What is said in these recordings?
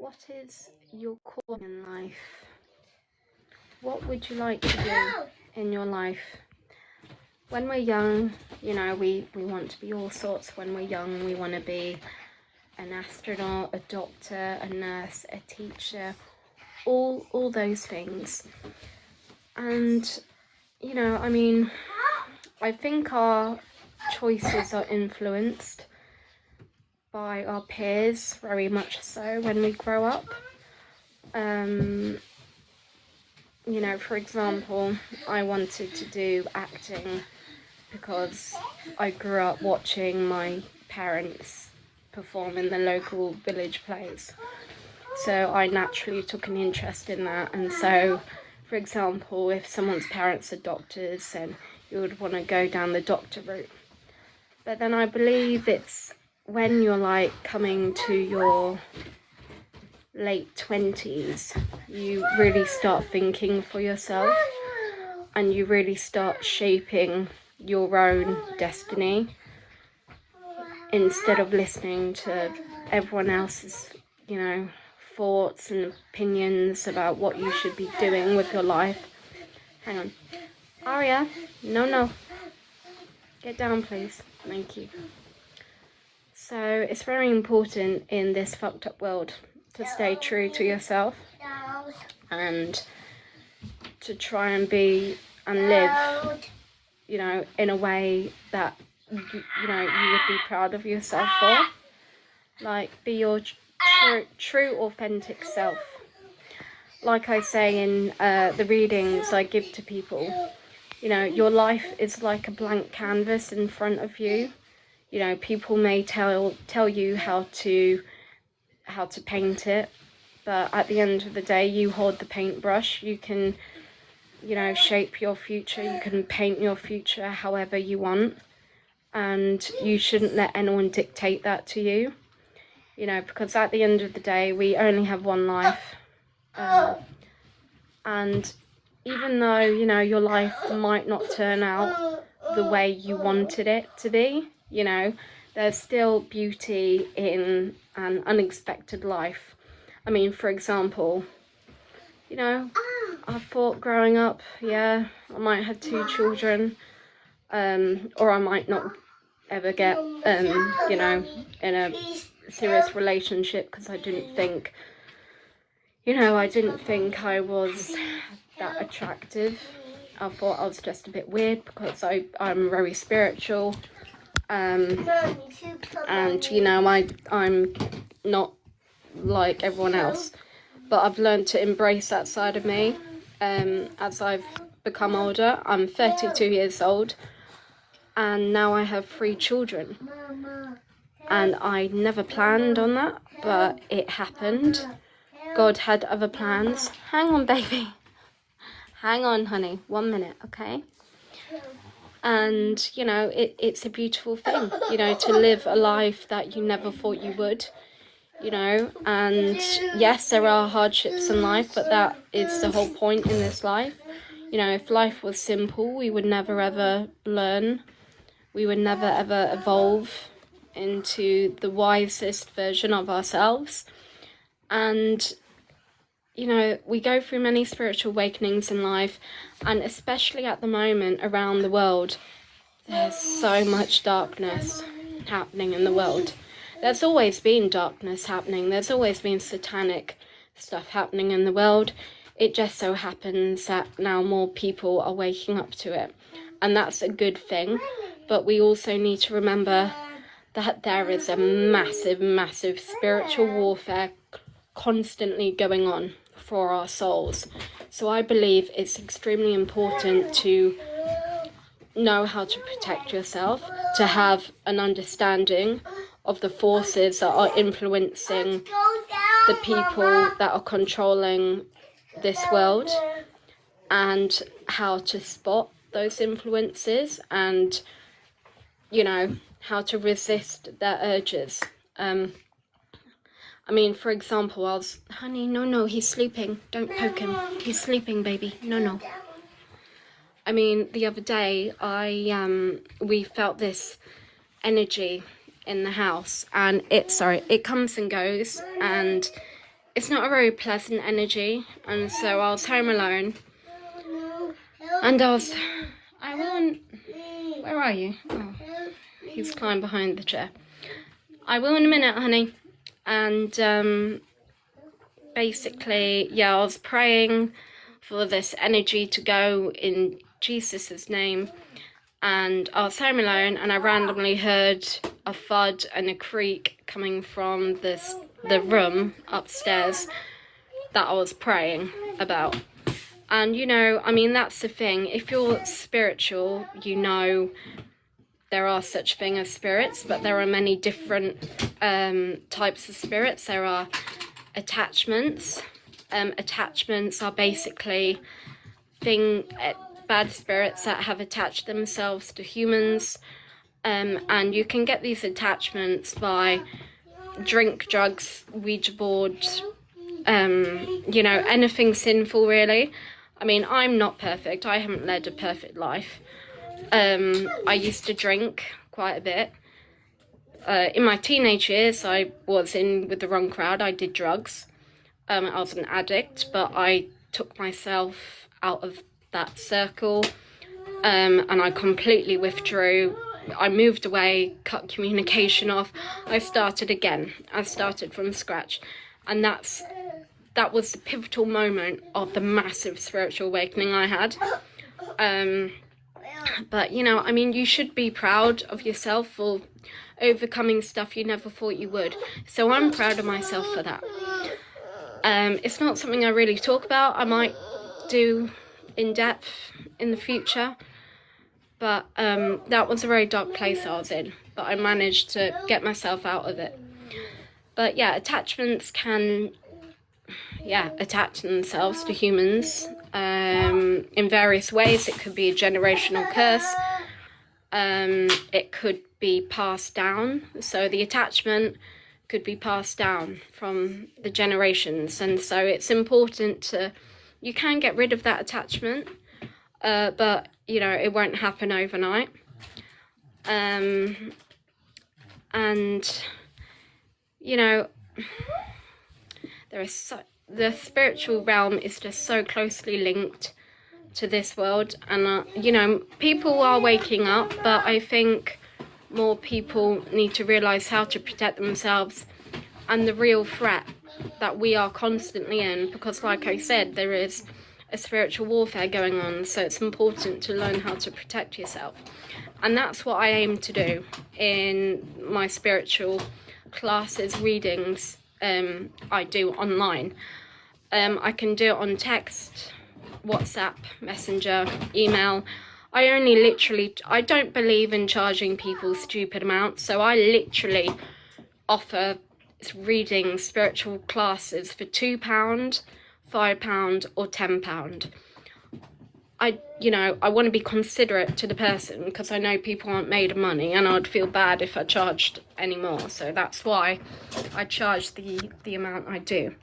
What is your calling in life? What would you like to do in your life? When we're young, we want to be all sorts. When we're young, we want to be an astronaut, a doctor, a nurse, a teacher, all those things. And, I think our choices are influenced by our peers, very much so, when we grow up. For example, I wanted to do acting because I grew up watching my parents perform in the local village plays. So I naturally took an interest in that. And so, for example, if someone's parents are doctors, then you would want to go down the doctor route. But then I believe it's when you're coming to your late 20s, you really start thinking for yourself and you really start shaping your own destiny instead of listening to everyone else's, thoughts and opinions about what you should be doing with your life. Hang on. Aria, no. Get down, please. Thank you. So it's very important in this fucked up world to stay true to yourself and to try and be and live, in a way that, you would be proud of yourself for. Be your true, authentic self. Like I say in the readings I give to people, your life is like a blank canvas in front of you. People may tell you how to paint it, but at the end of the day, you hold the paintbrush. You can, shape your future. You can paint your future however you want, and you shouldn't let anyone dictate that to you. Because at the end of the day, we only have one life, and even though your life might not turn out the way you wanted it to be, there's still beauty in an unexpected life. I mean, for example, I thought growing up, I might have 2 children, or I might not ever get, in a serious relationship, because I didn't think I was that attractive. I thought I was just a bit weird because I'm very spiritual. And I'm not like everyone else, but I've learned to embrace that side of me as I've become older. I'm 32 years old and now I have 3 children, and I never planned on that, but it happened. God had other plans. Hang on, baby. Hang on, honey. 1 minute, okay? And, it's a beautiful thing, to live a life that you never thought you would, and yes, there are hardships in life, but that is the whole point in this life. If life was simple, we would never ever learn. We would never ever evolve into the wisest version of ourselves. And we go through many spiritual awakenings in life, and especially at the moment around the world, there's so much darkness happening in the world. There's always been darkness happening. There's always been satanic stuff happening in the world. It just so happens that now more people are waking up to it, and that's a good thing. But we also need to remember that there is a massive spiritual warfare constantly going on for our souls. So I believe it's extremely important to know how to protect yourself, to have an understanding of the forces that are influencing the people that are controlling this world, and how to spot those influences, and how to resist their urges. For example, honey, no, he's sleeping. Don't poke him. He's sleeping, baby. No. The other day, we felt this energy in the house, and it comes and goes, and it's not a very pleasant energy, and so I was home alone, and I will, where are you? Oh, he's climbed behind the chair. I will in a minute, honey. And basically, yeah, I was praying for this energy to go in Jesus' name, and I was home alone, and I randomly heard a thud and a creak coming from the room upstairs that I was praying about. And you know, I mean, that's the thing, if you're spiritual, you know there are such thing as spirits, but there are many different types of spirits. There are attachments. Attachments are basically bad spirits that have attached themselves to humans, and you can get these attachments by drink, drugs, Ouija board, you know, anything sinful really. I mean, I'm not perfect. I haven't led a perfect life. I used to drink quite a bit. In my teenage years, I was in with the wrong crowd. I did drugs. I was an addict, but I took myself out of that circle, and I completely withdrew. I moved away, cut communication off. I started again. I started from scratch, and that was the pivotal moment of the massive spiritual awakening I had. But you know, I mean, you should be proud of yourself for overcoming stuff you never thought you would. So I'm proud of myself for that. It's not something I really talk about. I might do in depth in the future, but that was a very dark place I was in, but I managed to get myself out of it. But yeah, attachments can attach themselves to humans in various ways. It could be a generational curse. It could be passed down. So the attachment could be passed down from the generations, and so it's important to, you can get rid of that attachment, but you know, it won't happen overnight. And you know, the spiritual realm is just so closely linked to this world, and you know, people are waking up, but I think more people need to realize how to protect themselves and the real threat that we are constantly in, because like I said, there is a spiritual warfare going on, so it's important to learn how to protect yourself. And that's what I aim to do in my spiritual classes, readings. I do online. I can do it on text, WhatsApp, Messenger, email. I don't believe in charging people stupid amounts, so I literally offer reading spiritual classes for £2, £5 or £10. I want to be considerate to the person, because I know people aren't made of money, and I'd feel bad if I charged any more, so that's why I charge the amount I do.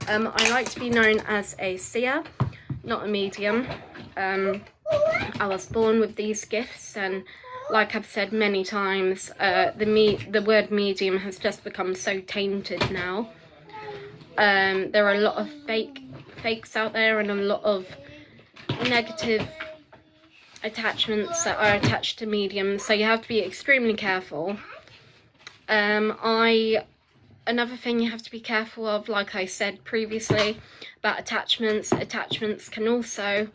I like to be known as a seer, not a medium. I was born with these gifts, and like I've said many times, the word medium has just become so tainted now. There are a lot of fakes out there, and a lot of negative attachments that are attached to mediums, so you have to be extremely careful. Another thing you have to be careful of, like I said previously about attachments can also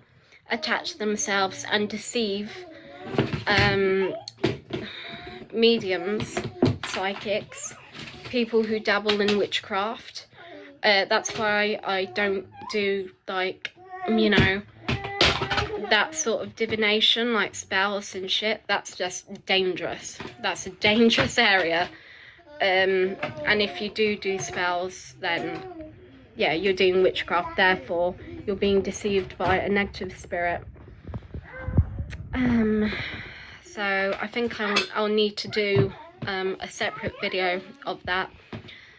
attach themselves and deceive mediums, psychics, people who dabble in witchcraft. That's why I don't do, like, you know, that sort of divination, like spells and shit. That's just dangerous. That's a dangerous area. And if you do spells, then yeah, you're doing witchcraft, therefore you're being deceived by a negative spirit. So I think I'll need to do a separate video of that,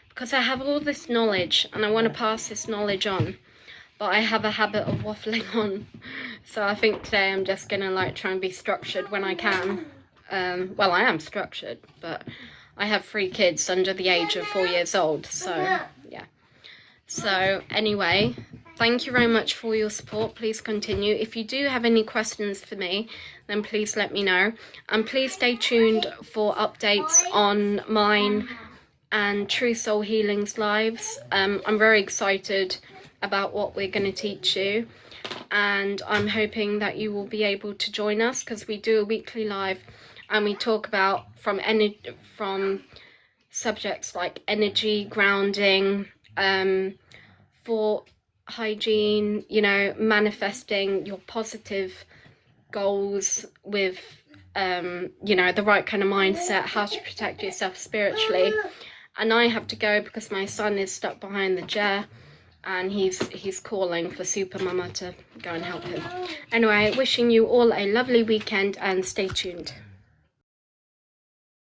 because I have all this knowledge and I want to pass this knowledge on, but I have a habit of waffling on. So I think today I'm just gonna like try and be structured when I can. Well, I am structured, but I have 3 kids under the age of 4 years old, so yeah. So anyway, thank you very much for your support. Please continue. If you do have any questions for me, then please let me know. And please stay tuned for updates on mine and True Soul Healing's lives. I'm very excited about what we're going to teach you. And I'm hoping that you will be able to join us, because we do a weekly live and we talk about from subjects like energy, grounding, thought hygiene, you know, manifesting your positive goals with you know, the right kind of mindset, how to protect yourself spiritually. And I have to go because my son is stuck behind the chair and he's calling for Super Mama to go and help him. Anyway, wishing you all a lovely weekend and stay tuned.